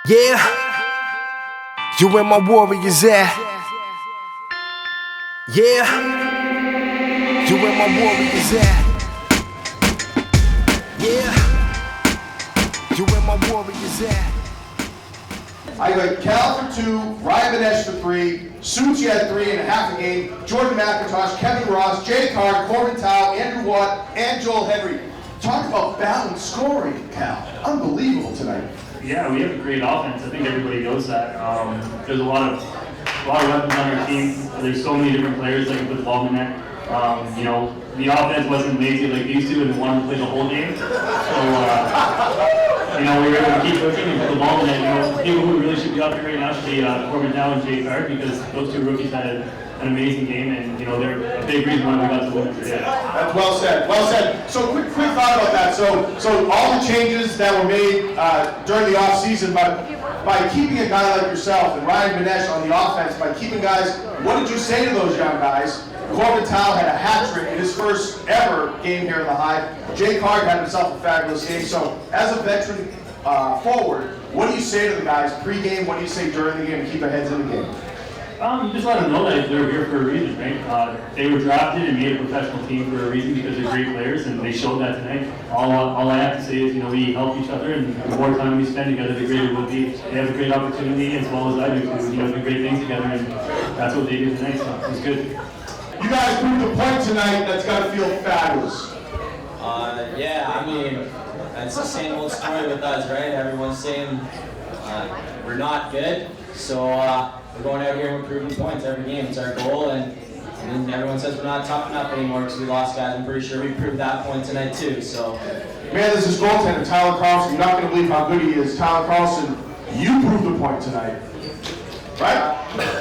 Yeah, you where my warriors at. Yeah, you where my warriors at. Yeah, you where my warriors at. I got Cal for 2, Ryan Mitch for 3, Suitor at 3.5 a game, Jordan McIntosh, Kevin Ross, Jay Card, Corbin Tao, Andrew Watt, and Joel Henry. Talk about balanced scoring, Cal. Unbelievable tonight. Yeah, we have a great offense. I think everybody knows that. There's a lot of weapons on our team. There's so many different players that can put the ball in the net. The offense wasn't lazy like these two, and they wanted to play the whole game. So, we were able to keep pushing and put the ball in the net. People who really should be out there right now should be Corbin Tao and Jay Card, because those two rookies had an amazing game, and they're a big reason why we got the win today. That's well said. Well said. So quick thought about that. So all the changes that were made during the off season, by keeping a guy like yourself and Ryan Mitch on the offense, by keeping guys, what did you say to those young guys? Corbin Tao had a hat trick in his first ever game here in the Hive. Jay Card had himself a fabulous game. So as a veteran forward, what do you say to the guys pre-game? What do you say during the game to keep their heads in the game? You just let them know that they're here for a reason, right? They were drafted and made a professional team for a reason because they're great players, and they showed that tonight. All I have to say is, we help each other, and the more time we spend together, the greater we'll be. They have a great opportunity, as well as I do, to do great things together, and that's what they did tonight, so it's good. You guys proved a point tonight that's got to feel fabulous. It's the same old story with us, right? Everyone's saying we're not good, so we're going out here and we're proving points every game. It's our goal, and everyone says we're not tough enough anymore because we lost guys. I'm pretty sure we proved that point tonight too. So, man, this is goaltender Callum Crawford. You're not going to believe how good he is. Callum Carlson, you proved a point tonight, right?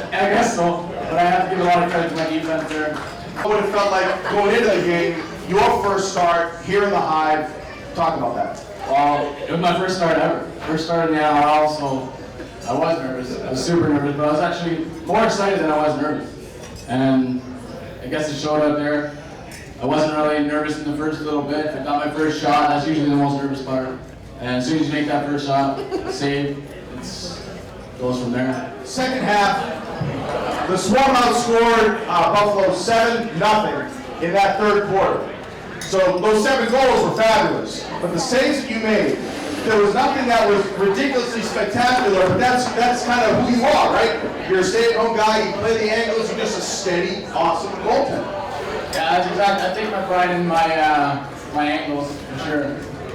I guess so, but I have to give a lot of credit to my defense there. What would it felt like going into the game, your first start here in the Hive? Talk about that. Well, it was my first start ever. First start in the NRL, so I was nervous. I was super nervous, but I was actually more excited than I was nervous. And I guess it showed up there. I wasn't really nervous in the first little bit. I got my first shot. That's usually the most nervous part. And as soon as you make that first shot, save, it goes from there. Second half, the Swarm outscored Buffalo 7-0 in that third quarter. So those 7 goals were fabulous. But the saves that you made, there was nothing that was ridiculously spectacular, but that's kind of who you are, right? You're a stay-at-home guy, you play the angles, you're just a steady, awesome goaltender. Yeah, that's exactly. I take my pride in my angles, for sure.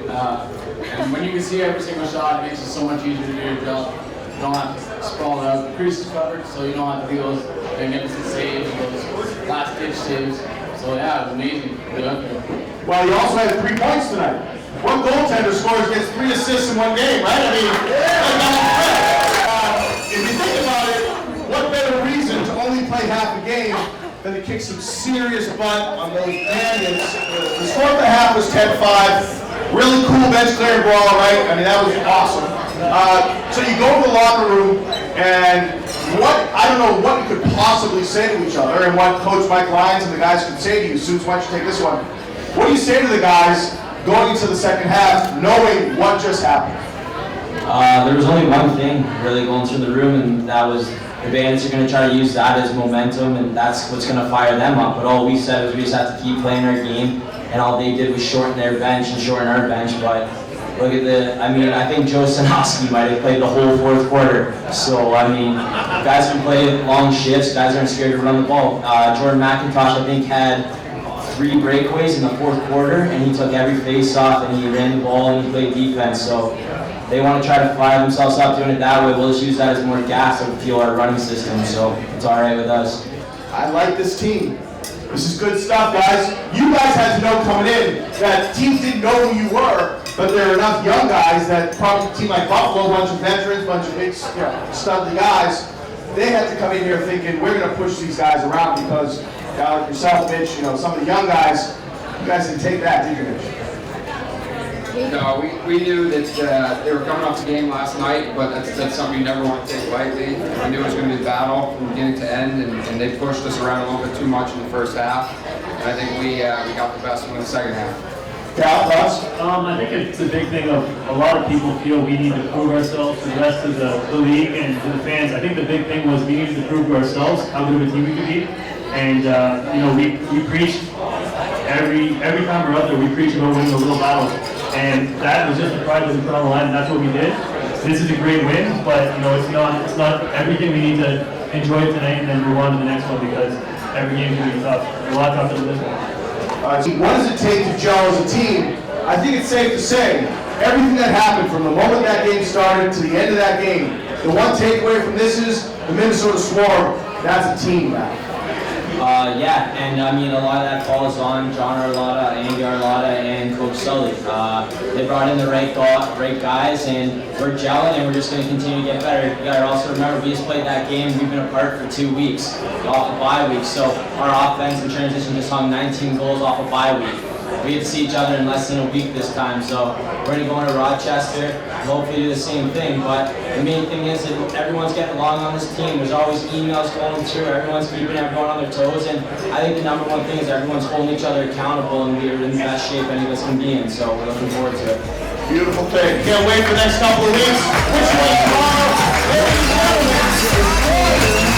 And when you can see every single shot, it makes it so much easier to do your job. You don't have to sprawl out. The crease is covered, so you don't have to do those magnificent saves, those last-ditch saves. So yeah, it was amazing. Well, you also had 3 points tonight. One goaltender scores gets 3 assists in one game, right? I mean, if you think about it, what better reason to only play half a game than to kick some serious butt on those bandits? The score at the half was 10-5. Really cool bench clearing brawl, right? I mean, that was awesome. So you go to the locker room, and I don't know what you could possibly say to each other, and what Coach Mike Lyons and the guys could say to you. Suits, why don't you take this one? What do you say to the guys going into the second half, knowing what just happened? There was only one thing really going through the room, and that was the Bandits are going to try to use that as momentum, and that's what's going to fire them up. But all we said was we just have to keep playing our game, and all they did was shorten their bench and shorten our bench. But look at I think Joe Sanowski might have played the whole fourth quarter. So, guys can play long shifts, guys aren't scared to run the ball. Jordan McIntosh, I think, had 3 breakaways in the fourth quarter, and he took every face-off, and he ran the ball, and he played defense. So they want to try to fire themselves up doing it that way. We'll just use that as more gas to fuel our running system, so it's all right with us. I like this team. This is good stuff, guys. You guys had to know coming in that teams didn't know who you were, but there are enough young guys that probably a team like Buffalo, a bunch of veterans, a bunch of big, studly guys, they had to come in here thinking we're going to push these guys around because, like yourself, Mitch, some of the young guys, you guys didn't take that, did you, Mitch? No, we knew that they were coming off the game last night, but that's something you never want to take lightly. We knew it was going to be a battle from beginning to end, and they pushed us around a little bit too much in the first half. And I think we got the best one in the second half. Cal, thoughts? I think it's a big thing of a lot of people feel we need to prove ourselves to the rest of the league and to the fans. I think the big thing was we needed to prove to ourselves how good of a team we could be. And, we preached every time we're out there, we preach about winning the little battles. And that was just the pride that we put on the line, and that's what we did. This is a great win, but, it's not everything. We need to enjoy it tonight and then move on to the next one because every game is going to be tough. A lot tougher than this one. So what does it take to gel as a team? I think it's safe to say everything that happened from the moment that game started to the end of that game, the one takeaway from this is the Minnesota Swarm, that's a team now. And a lot of that falls on John Arlotta, Andy Arlotta, and Coach Sully. They brought in the right guys, and we're gelling, and we're just going to continue to get better. You got to also remember, we just played that game. We've been apart for 2 weeks, off a bye week. So our offense and transition just hung 19 goals off a bye week. We get to see each other in less than a week this time, so we're going to go into Rochester and hopefully do the same thing. But the main thing is that everyone's getting along on this team. There's always emails going through. Everyone's keeping everyone on their toes, and I think the number one thing is everyone's holding each other accountable, and we're in the best shape any of us can be in. So we're looking forward to it. Beautiful thing. Can't wait for the next couple of weeks. Which one tomorrow? Ladies and gentlemen,